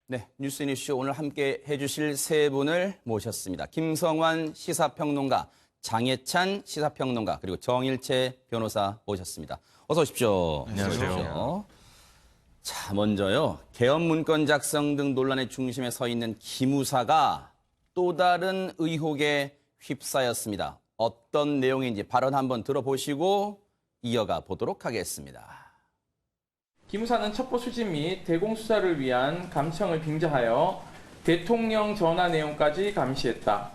네, 뉴스니쇼 오늘 함께 해주실 세 분을 모셨습니다. 김성환 시사평론가, 장혜찬 시사평론가, 그리고 정일채 변호사 모셨습니다. 어서 오십시오. 안녕하세요. 자, 먼저요. 계엄 문건 작성 등 논란의 중심에 서 있는 기무사가 또 다른 의혹에 휩싸였습니다. 어떤 내용인지 발언 한번 들어보시고 이어가 보도록 하겠습니다. 기무사는 첩보 수집 및 대공 수사를 위한 감청을 빙자하여 대통령 전화 내용까지 감시했다.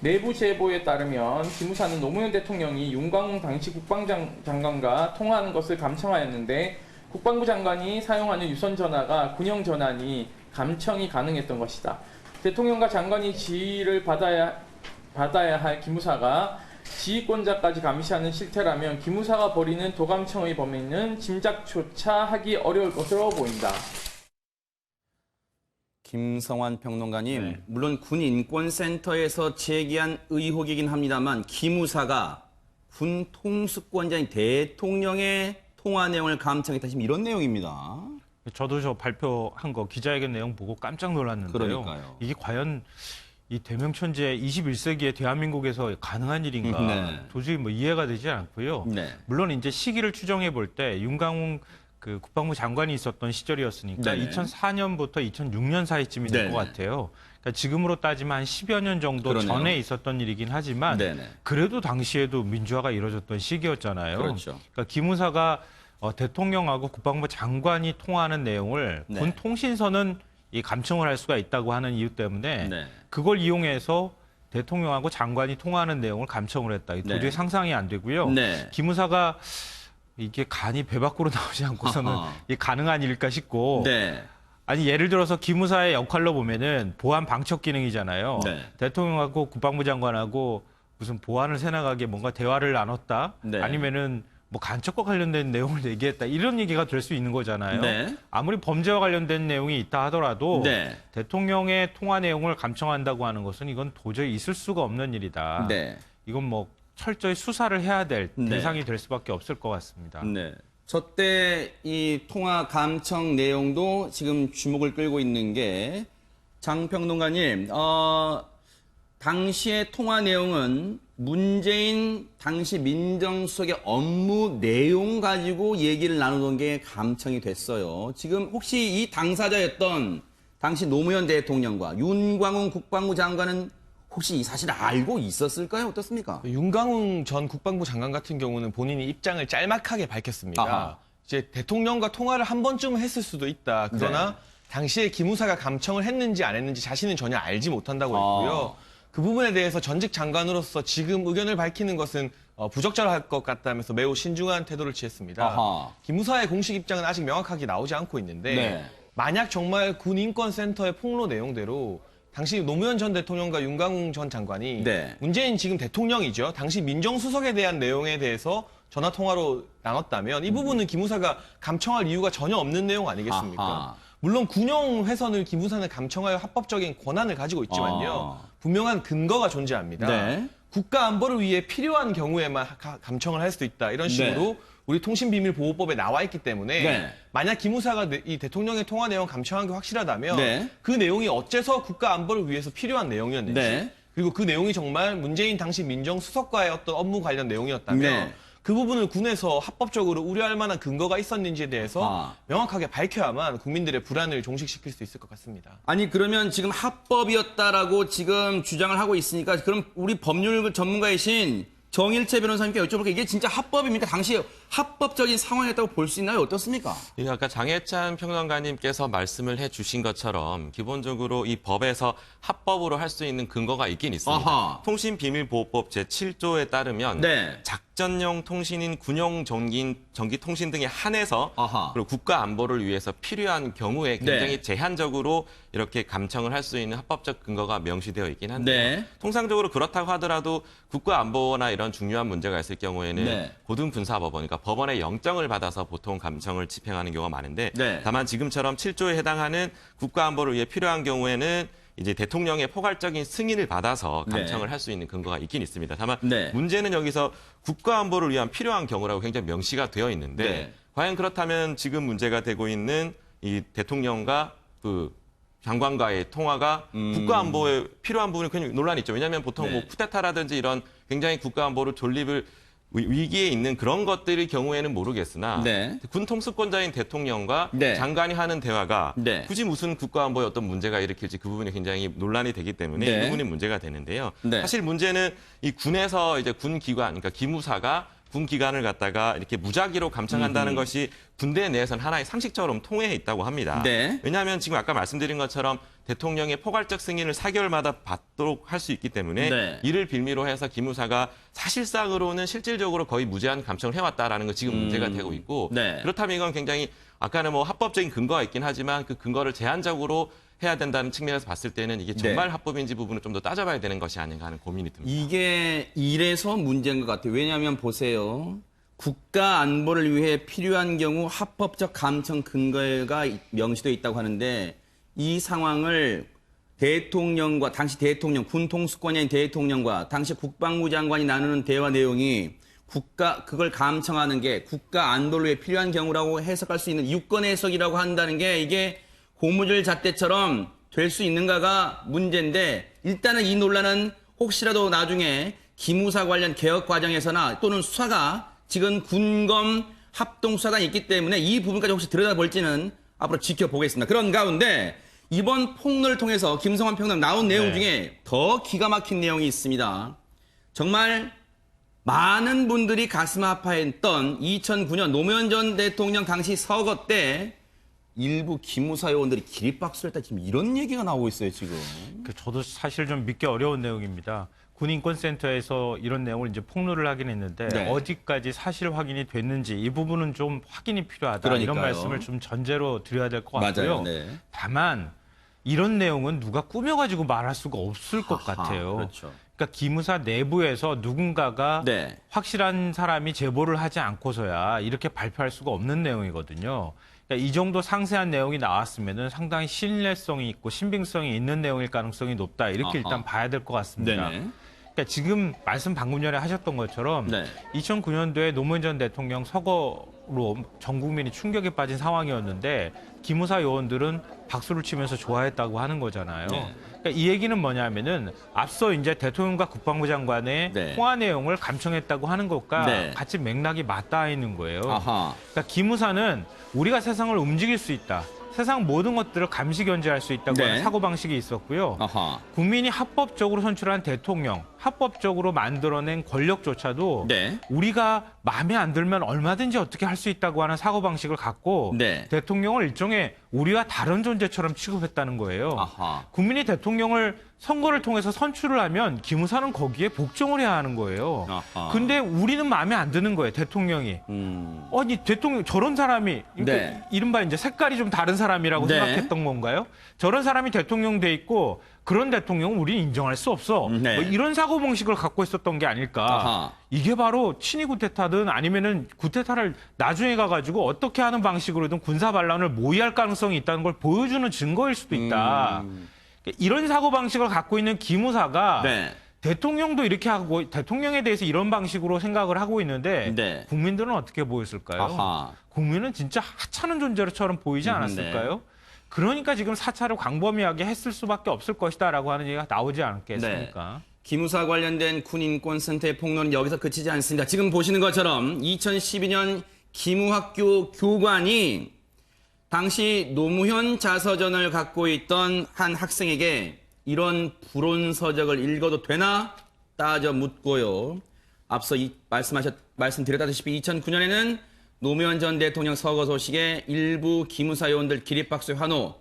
내부 제보에 따르면 기무사는 노무현 대통령이 윤광웅 당시 국방장관과 통화하는 것을 감청하였는데 국방부 장관이 사용하는 유선 전화가 군용 전화니 감청이 가능했던 것이다. 대통령과 장관이 지휘를 받아야 할 기무사가 지휘권자까지 감시하는 실태라면 기무사가 벌이는 도감청의 범위는 짐작조차 하기 어려울 것으로 보인다. 김성환 평론가님, 물론 군인권센터에서 제기한 의혹이긴 합니다만 기무사가 군 통수권자인 대통령의 통화 내용을 감청했다 지금 이런 내용입니다. 저도 저 발표한 거 기자회견 내용 보고 깜짝 놀랐는데요. 그러니까요. 이게 과연 이 대명천지의 21세기의 대한민국에서 가능한 일인가 네. 도저히 이해가 되지 않고요. 네. 물론 이제 시기를 추정해 볼 때 윤광웅 그 국방부 장관이 있었던 시절이었으니까 네네. 2004년부터 2006년 사이쯤이 될 것 네네. 같아요. 그러니까 지금으로 따지면 한 10여 년 정도 그러네요. 전에 있었던 일이긴 하지만 네네. 그래도 당시에도 민주화가 이루어졌던 시기였잖아요. 그렇죠. 그러니까 기무사가 대통령하고 국방부 장관이 통화하는 내용을 네. 군 통신선은 이 감청을 할 수가 있다고 하는 이유 때문에 네. 그걸 이용해서 대통령하고 장관이 통화하는 내용을 감청을 했다. 이게 도저히 네. 상상이 안 되고요. 네. 기무사가 이게 간이 배 밖으로 나오지 않고서는 아하. 이게 가능한 일일까 싶고 네. 아니 예를 들어서 기무사의 역할로 보면은 보안 방첩 기능이잖아요. 네. 대통령하고 국방부 장관하고 무슨 보안을 새나가게 뭔가 대화를 나눴다. 네. 아니면은 간첩과 관련된 내용을 얘기했다. 이런 얘기가 될 수 있는 거잖아요. 네. 아무리 범죄와 관련된 내용이 있다 하더라도 네. 대통령의 통화 내용을 감청한다고 하는 것은 이건 도저히 있을 수가 없는 일이다. 네. 이건 철저히 수사를 해야 될 네. 대상이 될 수밖에 없을 것 같습니다. 네. 저때 이 통화 감청 내용도 지금 주목을 끌고 있는 게 장 평론가님, 당시의 통화 내용은 문재인 당시 민정수석의 업무 내용 가지고 얘기를 나누던 게 감청이 됐어요. 지금 혹시 이 당사자였던 당시 노무현 대통령과 윤광웅 국방부 장관은 혹시 이 사실을 알고 있었을까요? 어떻습니까? 윤광웅 전 국방부 장관 같은 경우는 본인이 입장을 짤막하게 밝혔습니다. 아하. 이제 대통령과 통화를 한 번쯤 했을 수도 있다. 그러나 네. 당시에 기무사가 감청을 했는지 안 했는지 자신은 전혀 알지 못한다고 했고요. 그 부분에 대해서 전직 장관으로서 지금 의견을 밝히는 것은 부적절할 것 같다면서 매우 신중한 태도를 취했습니다. 아하. 기무사의 공식 입장은 아직 명확하게 나오지 않고 있는데 네. 만약 정말 군인권센터의 폭로 내용대로 당시 노무현 전 대통령과 윤광웅 전 장관이 네. 문재인 지금 대통령이죠. 당시 민정수석에 대한 내용에 대해서 전화통화로 나눴다면 이 부분은 기무사가 감청할 이유가 전혀 없는 내용 아니겠습니까? 아하. 물론 군용 회선을 기무사는 감청하여 합법적인 권한을 가지고 있지만요. 아. 분명한 근거가 존재합니다. 네. 국가 안보를 위해 필요한 경우에만 감청을 할 수도 있다. 이런 식으로 네. 우리 통신비밀보호법에 나와 있기 때문에 네. 만약 기무사가 이 대통령의 통화 내용 감청한 게 확실하다면 네. 그 내용이 어째서 국가 안보를 위해서 필요한 내용이었는지 네. 그리고 그 내용이 정말 문재인 당시 민정수석과의 어떤 업무 관련 내용이었다면 네. 그 부분을 군에서 합법적으로 우려할 만한 근거가 있었는지에 대해서 명확하게 밝혀야만 국민들의 불안을 종식시킬 수 있을 것 같습니다. 아니 그러면 지금 합법이었다라고 지금 주장을 하고 있으니까 그럼 우리 법률 전문가이신 정일채 변호사님께 여쭤볼게요. 이게 진짜 합법입니까? 당시에 합법적인 상황이었다고 볼 수 있나요? 어떻습니까? 예, 아까 장혜찬 평론가님께서 말씀을 해주신 것처럼 기본적으로 이 법에서 합법으로 할 수 있는 근거가 있긴 있습니다. 아하. 통신비밀보호법 제7조에 따르면 네. 작전용 통신인 군용 전기 통신 등에 한해서 아하. 그리고 국가 안보를 위해서 필요한 경우에 굉장히 네. 제한적으로 이렇게 감청을 할 수 있는 합법적 근거가 명시되어 있긴 한데요. 네. 통상적으로 그렇다고 하더라도 국가 안보나 이런 중요한 문제가 있을 경우에는 네. 고등분사법원, 그러니까 법원의 영장을 받아서 보통 감청을 집행하는 경우가 많은데 네. 다만 지금처럼 7조에 해당하는 국가 안보를 위해 필요한 경우에는 이제 대통령의 포괄적인 승인을 받아서 감청을 네. 할 수 있는 근거가 있긴 있습니다. 다만 네. 문제는 여기서 국가 안보를 위한 필요한 경우라고 굉장히 명시가 되어 있는데 네. 과연 그렇다면 지금 문제가 되고 있는 이 대통령과 그 장관과의 통화가 국가 안보에 필요한 부분이 굉장히 논란이 있죠. 왜냐하면 보통 네. 뭐 쿠데타라든지 이런 굉장히 국가 안보를 존립을 위기에 있는 그런 것들의 경우에는 모르겠으나 네. 군 통수권자인 대통령과 네. 장관이 하는 대화가 네. 굳이 무슨 국가 안보에 어떤 문제가 일으킬지 그 부분이 굉장히 논란이 되기 때문에 네. 이 부분이 문제가 되는데요. 네. 사실 문제는 이 군에서 이제 군 기관, 그러니까 기무사가 군 기관을 갖다가 이렇게 무작위로 감청한다는 것이 군대 내에서는 하나의 상식처럼 통해 있다고 합니다. 네. 왜냐하면 지금 아까 말씀드린 것처럼 대통령의 포괄적 승인을 4개월마다 받도록 할 수 있기 때문에 네. 이를 빌미로 해서 기무사가 사실상으로는 실질적으로 거의 무제한 감청을 해왔다라는 거 지금 문제가 되고 있고 네. 그렇다면 이건 굉장히 아까는 뭐 합법적인 근거가 있긴 하지만 그 근거를 제한적으로 해야 된다는 측면에서 봤을 때는 이게 정말 네. 합법인지 부분을 좀 더 따져봐야 되는 것이 아닌가 하는 고민이 듭니다. 이게 이래서 문제인 것 같아요. 왜냐하면 보세요. 국가 안보를 위해 필요한 경우 합법적 감청 근거가 명시되어 있다고 하는데 이 상황을 대통령과 당시 대통령, 군 통수권자인 대통령과 당시 국방부 장관이 나누는 대화 내용이 그걸 감청하는 게 국가 안보를 위해 필요한 경우라고 해석할 수 있는 유권 해석이라고 한다는 게 이게 고무줄 잣대처럼 될 수 있는가가 문제인데 일단은 이 논란은 혹시라도 나중에 기무사 관련 개혁 과정에서나 또는 수사가 지금 군검 합동수사단이 있기 때문에 이 부분까지 혹시 들여다볼지는 앞으로 지켜보겠습니다. 그런 가운데 이번 폭로를 통해서 김성환 평론 나온 내용 네. 중에 더 기가 막힌 내용이 있습니다. 정말 많은 분들이 가슴 아파했던 2009년 노무현 전 대통령 당시 서거 때 일부 기무사 요원들이 기립박수를 했다 지금 이런 얘기가 나오고 있어요 지금. 저도 사실 좀 믿기 어려운 내용입니다. 군인권센터에서 이런 내용을 이제 폭로를 하긴 했는데 네. 어디까지 사실 확인이 됐는지 이 부분은 좀 확인이 필요하다. 그러니까요. 이런 말씀을 좀 전제로 드려야 될 것 같고요. 맞아요. 네. 다만 이런 내용은 누가 꾸며가지고 말할 수가 없을 것 아하, 같아요. 그렇죠. 그러니까 기무사 내부에서 누군가가 네. 확실한 사람이 제보를 하지 않고서야 이렇게 발표할 수가 없는 내용이거든요. 그러니까 이 정도 상세한 내용이 나왔으면은 상당히 신뢰성이 있고 신빙성이 있는 내용일 가능성이 높다. 이렇게 아하. 일단 봐야 될 것 같습니다. 네네. 그러니까 지금 말씀 방금 전에 하셨던 것처럼 네. 2009년도에 노무현 전 대통령 서거로 전 국민이 충격에 빠진 상황이었는데 기무사 요원들은 박수를 치면서 좋아했다고 하는 거잖아요. 네. 그러니까 이 얘기는 뭐냐면은 앞서 이제 대통령과 국방부 장관의 네. 통화 내용을 감청했다고 하는 것과 네. 같이 맥락이 맞닿아 있는 거예요. 아하. 그러니까 기무사는 우리가 세상을 움직일 수 있다. 세상 모든 것들을 감시 견제할 수 있다고 네. 하는 사고방식이 있었고요. 아하. 국민이 합법적으로 선출한 대통령, 합법적으로 만들어낸 권력조차도 네. 우리가 마음에 안 들면 얼마든지 어떻게 할 수 있다고 하는 사고방식을 갖고 네. 대통령을 일종의 우리와 다른 존재처럼 취급했다는 거예요. 아하. 국민이 대통령을 선거를 통해서 선출을 하면 기무사는 거기에 복종을 해야 하는 거예요. 아하. 근데 우리는 마음에 안 드는 거예요, 대통령이. 아니, 대통령, 저런 사람이, 그러니까 네. 이른바 이제 색깔이 좀 다른 사람이라고 네. 생각했던 건가요? 저런 사람이 대통령 돼 있고 그런 대통령은 우리는 인정할 수 없어. 네. 뭐 이런 사고방식을 갖고 있었던 게 아닐까. 아하. 이게 바로 친위 구테타든 아니면은 구테타를 나중에 가가지고 어떻게 하는 방식으로든 군사 반란을 모의할 가능성이 있다는 걸 보여주는 증거일 수도 있다. 이런 사고방식을 갖고 있는 기무사가 네. 대통령도 이렇게 하고 대통령에 대해서 이런 방식으로 생각을 하고 있는데 네. 국민들은 어떻게 보였을까요? 아하. 국민은 진짜 하찮은 존재로처럼 보이지 않았을까요? 그러니까 지금 사찰을 광범위하게 했을 수밖에 없을 것이다라고 하는 얘기가 나오지 않겠습니까? 기무사 관련된 군인권센터의 폭로는 여기서 그치지 않습니다. 지금 보시는 것처럼 2012년 기무학교 교관이 당시 노무현 자서전을 갖고 있던 한 학생에게 이런 불온서적을 읽어도 되나 따져 묻고요. 앞서 말씀드렸다시피 2009년에는 노무현 전 대통령 서거 소식에 일부 기무사 요원들 기립박수 환호,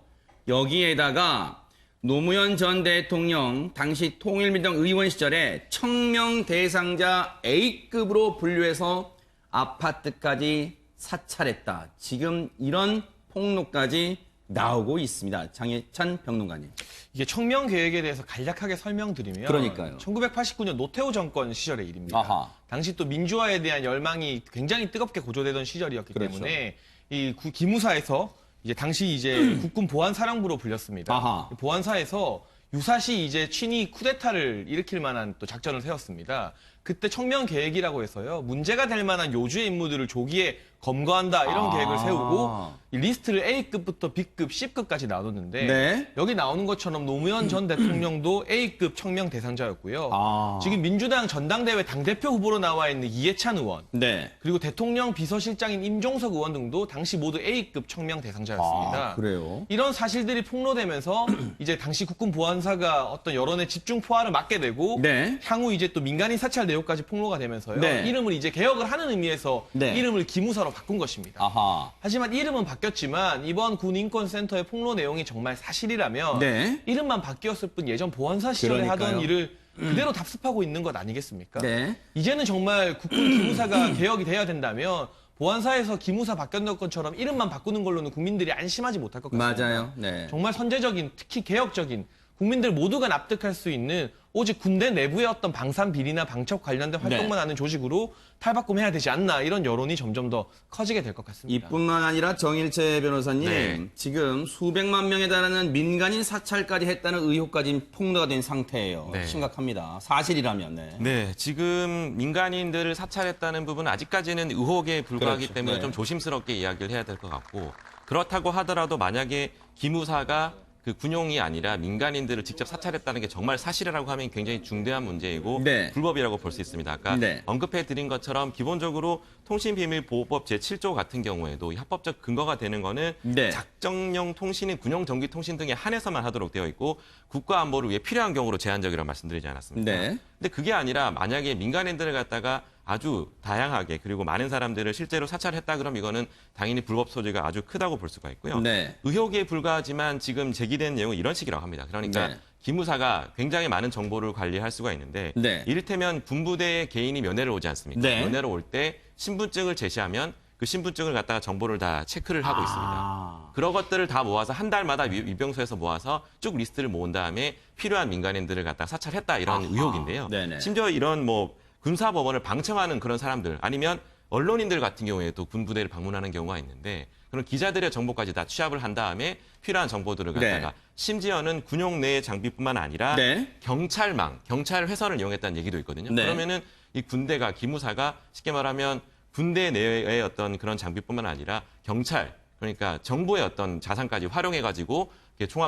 여기에다가 노무현 전 대통령 당시 통일민정 의원 시절에 청명 대상자 A급으로 분류해서 아파트까지 사찰했다. 지금 이런 폭로까지 나오고 있습니다. 장혜찬 평론가님. 이게 청명 계획에 대해서 간략하게 설명드리면 그러니까요. 1989년 노태우 정권 시절의 일입니다. 아하. 당시 또 민주화에 대한 열망이 굉장히 뜨겁게 고조되던 시절이었기 그렇죠. 때문에 이 기무사에서 이제 당시 이제 국군 보안사령부로 불렸습니다. 아하. 보안사에서 유사시 이제 친위 쿠데타를 일으킬 만한 또 작전을 세웠습니다. 그때 청명 계획이라고 해서요. 문제가 될 만한 요주의 임무들을 조기에 검거한다 이런 계획을 세우고 이 리스트를 A급부터 B급, C급까지 나눴는데 네. 여기 나오는 것처럼 노무현 전 대통령도 A급 청명 대상자였고요. 지금 민주당 전당대회 당대표 후보로 나와 있는 이해찬 의원 네. 그리고 대통령 비서실장인 임종석 의원 등도 당시 모두 A급 청명 대상자였습니다. 그래요? 이런 사실들이 폭로되면서 이제 당시 국군 보안사가 어떤 여론의 집중 포화를 맞게 되고 네. 향후 이제 또 민간인 사찰 내용까지 폭로가 되면서요. 네. 이름을 이제 개혁을 하는 의미에서 네. 이름을 기무사로 바꾼 것입니다. 아하. 하지만 이름은 바뀌었지만 이번 군인권센터의 폭로 내용이 정말 사실이라면 네. 이름만 바뀌었을 뿐 예전 보안사 시절에 그러니까요. 하던 일을 그대로 답습하고 있는 것 아니겠습니까? 네. 이제는 정말 국군 기무사가 개혁이 돼야 된다면 보안사에서 기무사 바뀌었던 것처럼 이름만 바꾸는 걸로는 국민들이 안심하지 못할 것 같습니다. 맞아요. 네. 정말 선제적인, 특히 개혁적인 국민들 모두가 납득할 수 있는 오직 군대 내부의 어떤 방산 비리나 방첩 관련된 활동만 하는 조직으로 탈바꿈해야 되지 않나 이런 여론이 점점 더 커지게 될 것 같습니다. 이뿐만 아니라 정일채 변호사님, 네. 지금 수백만 명에 달하는 민간인 사찰까지 했다는 의혹까지 폭로가 된 상태예요. 네. 심각합니다. 사실이라면. 네. 네, 지금 민간인들을 사찰했다는 부분은 아직까지는 의혹에 불과하기 그렇죠. 때문에 네. 좀 조심스럽게 이야기를 해야 될 것 같고 그렇다고 하더라도 만약에 기무사가 그 군용이 아니라 민간인들을 직접 사찰했다는 게 정말 사실이라고 하면 굉장히 중대한 문제이고 네. 불법이라고 볼 수 있습니다. 아까 네. 언급해 드린 것처럼 기본적으로 통신비밀보호법 제7조 같은 경우에도 이 합법적 근거가 되는 거는 네. 작정용 통신인 군용 전기통신 등에 한해서만 하도록 되어 있고 국가 안보를 위해 필요한 경우로 제한적이라고 말씀드리지 않았습니까? 네. 근데 그게 아니라 만약에 민간인들을 갖다가 아주 다양하게 그리고 많은 사람들을 실제로 사찰했다 그럼 이거는 당연히 불법 소지가 아주 크다고 볼 수가 있고요. 네. 의혹에 불과하지만 지금 제기된 내용은 이런 식이라고 합니다. 그러니까 네. 기무사가 굉장히 많은 정보를 관리할 수가 있는데 네. 이를테면 군부대의 개인이 면회를 오지 않습니까? 네. 면회를 올 때 신분증을 제시하면 그 신분증을 갖다가 정보를 다 체크를 하고 있습니다. 그런 것들을 다 모아서 한 달마다 위병소에서 모아서 쭉 리스트를 모은 다음에 필요한 민간인들을 갖다가 사찰했다 이런 의혹인데요. 네네. 심지어 이런 뭐 군사법원을 방청하는 그런 사람들 아니면 언론인들 같은 경우에도 군부대를 방문하는 경우가 있는데 그런 기자들의 정보까지 다 취합을 한 다음에 필요한 정보들을 갖다가 네. 심지어는 군용 내의 장비뿐만 아니라 네. 경찰망, 경찰 회선을 이용했다는 얘기도 있거든요. 네. 그러면은 이 군대가 기무사가 쉽게 말하면 군대 내의 어떤 그런 장비뿐만 아니라 경찰 그러니까 정부의 어떤 자산까지 활용해가지고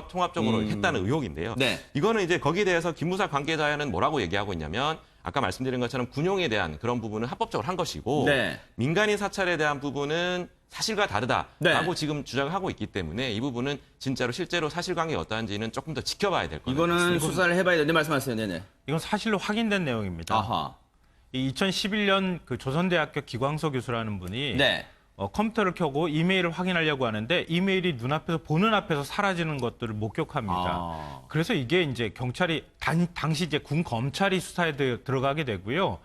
통합적으로 했다는 의혹인데요. 네. 이거는 이제 거기에 대해서 기무사 관계자는 뭐라고 얘기하고 있냐면 아까 말씀드린 것처럼 군용에 대한 그런 부분은 합법적으로 한 것이고 네. 민간인 사찰에 대한 부분은 사실과 다르다라고 네. 지금 주장을 하고 있기 때문에 이 부분은 진짜로 실제로 사실관계가 어떠한지는 조금 더 지켜봐야 될 것 같습니다. 이거는 수사를 해봐야 되는데 말씀하세요. 네네. 이건 사실로 확인된 내용입니다. 아하. 이 2011년 그 조선대학교 기광서 교수라는 분이 네. 컴퓨터를 켜고 이메일을 확인하려고 하는데 이메일이 눈앞에서 보는 앞에서 사라지는 것들을 목격합니다. 그래서 이게 이제 경찰이 당시 이제 군 검찰이 수사에 들어가게 되고요.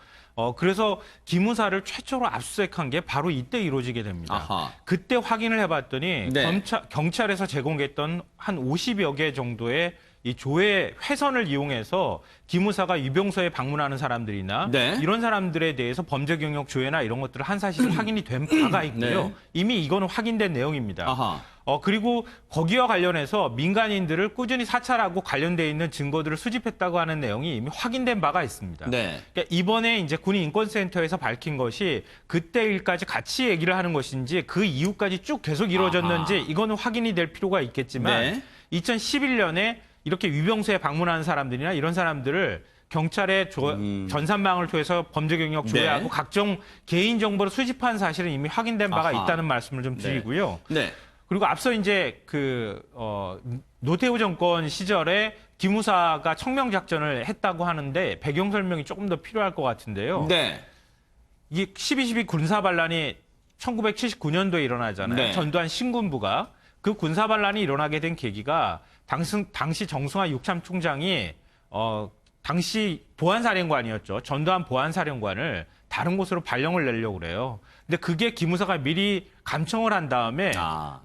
그래서 기무사를 최초로 압수수색한 게 바로 이때 이루어지게 됩니다. 아하. 그때 확인을 해봤더니 네. 경찰에서 제공했던 한 50여 개 정도의 이 조회 회선을 이용해서 기무사가 유병소에 방문하는 사람들이나 네. 이런 사람들에 대해서 범죄 경력 조회나 이런 것들을 한 사실 확인이 된 바가 있고요. 네. 이미 이거는 확인된 내용입니다. 아하. 그리고 거기와 관련해서 민간인들을 꾸준히 사찰하고 관련돼 있는 증거들을 수집했다고 하는 내용이 이미 확인된 바가 있습니다. 네. 그러니까 이번에 이제 군인권센터에서 밝힌 것이 그때 일까지 같이 얘기를 하는 것인지 그 이후까지 쭉 계속 이루어졌는지 이거는 확인이 될 필요가 있겠지만 네. 2011년에 이렇게 위병소에 방문하는 사람들이나 이런 사람들을 경찰의 전산망을 통해서 범죄 경력 조회하고 네. 각종 개인 정보를 수집한 사실은 이미 확인된 바가 아하. 있다는 말씀을 좀 드리고요. 네. 그리고 앞서 이제 노태우 정권 시절에 기무사가 청명 작전을 했다고 하는데 배경 설명이 조금 더 필요할 것 같은데요. 네. 이게 12.12 군사 반란이 1979년도에 일어나잖아요. 네. 전두환 신군부가 그 군사 반란이 일어나게 된 계기가 당시 정승화 육참총장이 당시 보안사령관이었죠. 전두환 보안사령관을 다른 곳으로 발령을 내려고 그래요. 근데 그게 기무사가 미리 감청을 한 다음에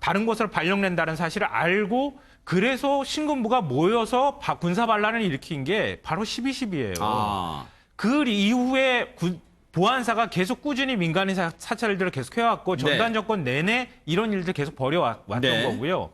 다른 곳으로 발령낸다는 사실을 알고 그래서 신군부가 모여서 군사 반란을 일으킨 게 바로 12.12예요. 그 이후에 보안사가 계속 꾸준히 민간인 사찰들을 계속 해왔고 전두환 정권 내내 이런 일들 계속 벌여왔던 네. 거고요.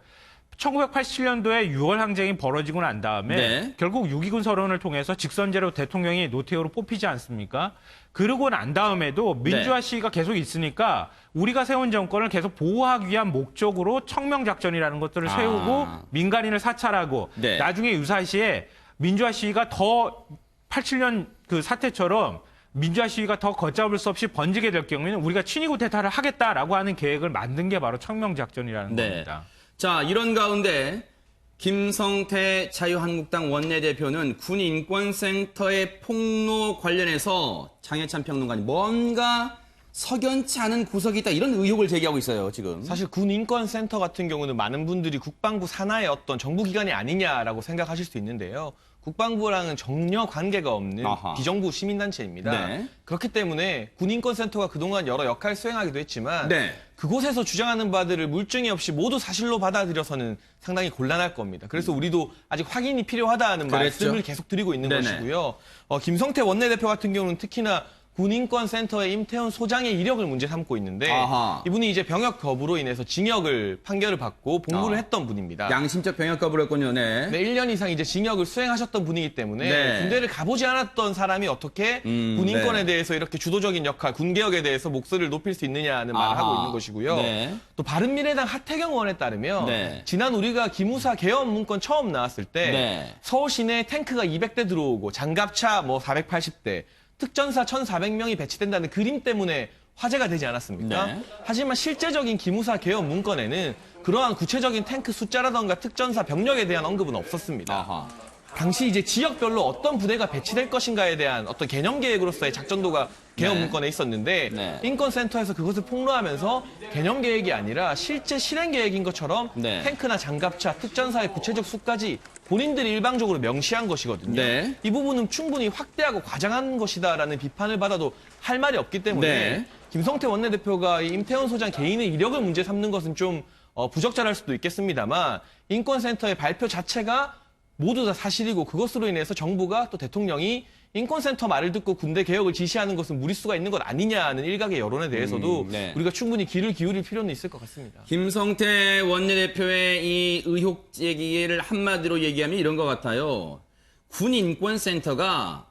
1987년도에 6월 항쟁이 벌어지고 난 다음에 네. 결국 6.29 선언을 통해서 직선제로 대통령이 노태우로 뽑히지 않습니까? 그러고 난 다음에도 민주화 네. 시위가 계속 있으니까 우리가 세운 정권을 계속 보호하기 위한 목적으로 청명작전이라는 것들을 세우고 민간인을 사찰하고 네. 나중에 유사시에 민주화 시위가 더 87년 그 사태처럼 민주화 시위가 더 걷잡을 수 없이 번지게 될 경우에는 우리가 친위 쿠데타를 하겠다라고 하는 계획을 만든 게 바로 청명작전이라는 네. 겁니다. 자, 이런 가운데 김성태 자유한국당 원내대표는 군인권센터의 폭로 관련해서 장해찬 평론가님 뭔가 석연치 않은 구석이 있다 이런 의혹을 제기하고 있어요, 지금. 사실 군인권센터 같은 경우는 많은 분들이 국방부 산하의 어떤 정부기관이 아니냐라고 생각하실 수 있는데요. 국방부랑은 전혀 관계가 없는 아하. 비정부 시민단체입니다. 네. 그렇기 때문에 군인권센터가 그동안 여러 역할을 수행하기도 했지만 네. 그곳에서 주장하는 바들을 물증이 없이 모두 사실로 받아들여서는 상당히 곤란할 겁니다. 그래서 우리도 아직 확인이 필요하다는 그랬죠. 말씀을 계속 드리고 있는 네네. 것이고요. 김성태 원내대표 같은 경우는 특히나 군인권센터의 임태훈 소장의 이력을 문제 삼고 있는데 아하. 이분이 이제 병역 거부로 인해서 징역을 판결을 받고 복무를 했던 분입니다. 양심적 병역 거부를 했군요, 네. 네, 1년 이상 이제 징역을 수행하셨던 분이기 때문에 네. 군대를 가보지 않았던 사람이 어떻게 군인권에 네. 대해서 이렇게 주도적인 역할, 군개혁에 대해서 목소리를 높일 수 있느냐는 말을 아하. 하고 있는 것이고요. 네. 또 바른미래당 하태경 의원에 따르면 네. 지난 우리가 기무사 개헌 문건 처음 나왔을 때 네. 서울 시내에 탱크가 200대 들어오고 장갑차 뭐 480대, 특전사 1,400명이 배치된다는 그림 때문에 화제가 되지 않았습니까? 네. 하지만 실제적인 기무사 개헌 문건에는 그러한 구체적인 탱크 숫자라던가 특전사 병력에 대한 언급은 없었습니다. 아하. 당시 이제 지역별로 어떤 부대가 배치될 것인가에 대한 어떤 개념 계획으로서의 작전도가 개헌 네. 문건에 있었는데 네. 인권센터에서 그것을 폭로하면서 개념 계획이 아니라 실제 실행 계획인 것처럼 네. 탱크나 장갑차, 특전사의 구체적 수까지 본인들이 일방적으로 명시한 것이거든요. 네. 이 부분은 충분히 확대하고 과장한 것이다라는 비판을 받아도 할 말이 없기 때문에 네. 김성태 원내대표가 이 임태훈 소장 개인의 이력을 문제 삼는 것은 좀 부적절할 수도 있겠습니다만 인권센터의 발표 자체가 모두 다 사실이고 그것으로 인해서 정부가 또 대통령이 인권센터 말을 듣고 군대 개혁을 지시하는 것은 무리수가 있는 것 아니냐는 일각의 여론에 대해서도 네. 우리가 충분히 귀를 기울일 필요는 있을 것 같습니다. 김성태 원내대표의 이 의혹 제기를 한마디로 얘기하면 이런 것 같아요. 군인권센터가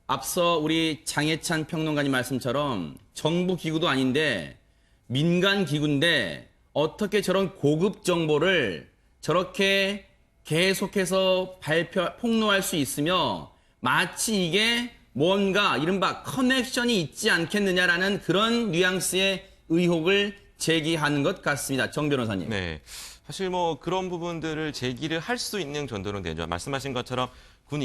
앞서 우리 장해찬 평론가님 말씀처럼 정부 기구도 아닌데 민간 기구인데 어떻게 저런 고급 정보를 저렇게 계속해서 폭로할 수 있으며 마치 이게 뭔가 이른바 커넥션이 있지 않겠느냐라는 그런 뉘앙스의 의혹을 제기하는 것 같습니다. 정 변호사님. 네. 사실 뭐 그런 부분들을 제기를 할 수 있는 정도는 되죠. 말씀하신 것처럼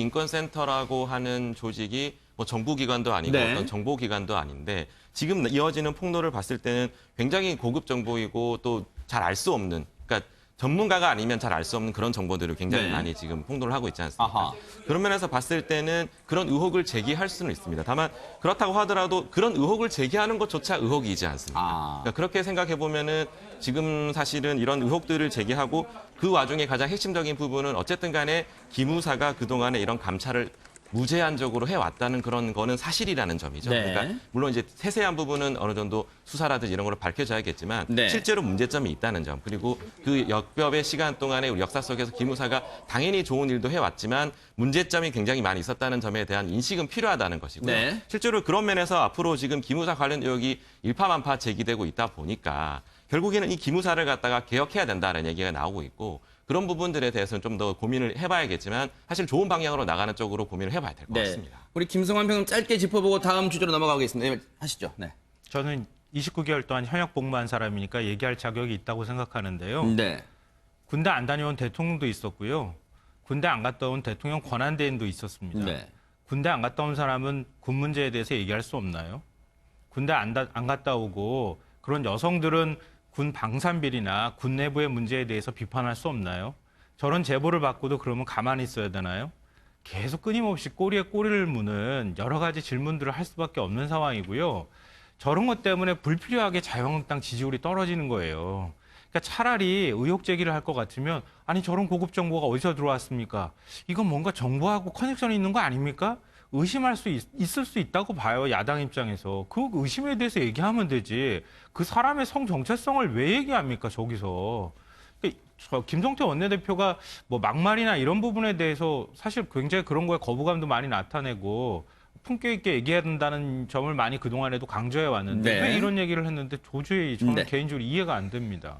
군인권센터라고 하는 조직이 뭐 정부기관도 아니고 네. 어떤 정보기관도 아닌데 지금 이어지는 폭로를 봤을 때는 굉장히 고급 정보이고 또 잘 알 수 없는, 그러니까 전문가가 아니면 잘 알 수 없는 그런 정보들을 굉장히 네. 많이 지금 폭로를 하고 있지 않습니까? 아하. 그런 면에서 봤을 때는 그런 의혹을 제기할 수는 있습니다. 다만 그렇다고 하더라도 그런 의혹을 제기하는 것조차 의혹이지 않습니까? 그러니까 그렇게 생각해 보면은 지금 사실은 이런 의혹들을 제기하고 그 와중에 가장 핵심적인 부분은 어쨌든 간에 기무사가 그동안에 이런 감찰을 무제한적으로 해왔다는 그런 거는 사실이라는 점이죠. 네. 그러니까 물론 이제 세세한 부분은 어느 정도 수사라든지 이런 걸로 밝혀져야겠지만 네. 실제로 문제점이 있다는 점, 그리고 그 역병의 시간 동안에 우리 역사 속에서 기무사가 당연히 좋은 일도 해왔지만 문제점이 굉장히 많이 있었다는 점에 대한 인식은 필요하다는 것이고요. 네. 실제로 그런 면에서 앞으로 지금 기무사 관련 의혹이 일파만파 제기되고 있다 보니까 결국에는 이 기무사를 갖다가 개혁해야 된다는 얘기가 나오고 있고 그런 부분들에 대해서는 좀 더 고민을 해봐야겠지만 사실 좋은 방향으로 나가는 쪽으로 고민을 해봐야 될 것 같습니다. 우리 김성환 평론 짧게 짚어보고 다음 주제로 넘어가겠습니다. 네, 하시죠. 네. 저는 29개월 동안 현역 복무한 사람이니까 얘기할 자격이 있다고 생각하는데요. 네. 군대 안 다녀온 대통령도 있었고요. 군대 안 갔다 온 대통령 권한대행도 있었습니다. 네. 군대 안 갔다 온 사람은 군 문제에 대해서 얘기할 수 없나요? 군대 안 갔다 오고 그런 여성들은 군 방산비리나 군 내부의 문제에 대해서 비판할 수 없나요? 저런 제보를 받고도 그러면 가만히 있어야 되나요? 계속 끊임없이 꼬리에 꼬리를 무는 여러 가지 질문들을 할 수밖에 없는 상황이고요. 저런 것 때문에 불필요하게 자유한국당 지지율이 떨어지는 거예요. 그러니까 차라리 의혹 제기를 할 것 같으면 아니 저런 고급 정보가 어디서 들어왔습니까? 이건 뭔가 정부하고 커넥션이 있는 거 아닙니까? 의심할 수 있을 수 있다고 봐요. 야당 입장에서. 그 의심에 대해서 얘기하면 되지. 그 사람의 성 정체성을 왜 얘기합니까? 저기서. 김성태 원내대표가 뭐 막말이나 이런 부분에 대해서 사실 굉장히 그런 거에 거부감도 많이 나타내고 품격 있게 얘기해야 된다는 점을 많이 그동안에도 강조해 왔는데 네. 왜 이런 얘기를 했는데 도저히 저는 네. 개인적으로 이해가 안 됩니다.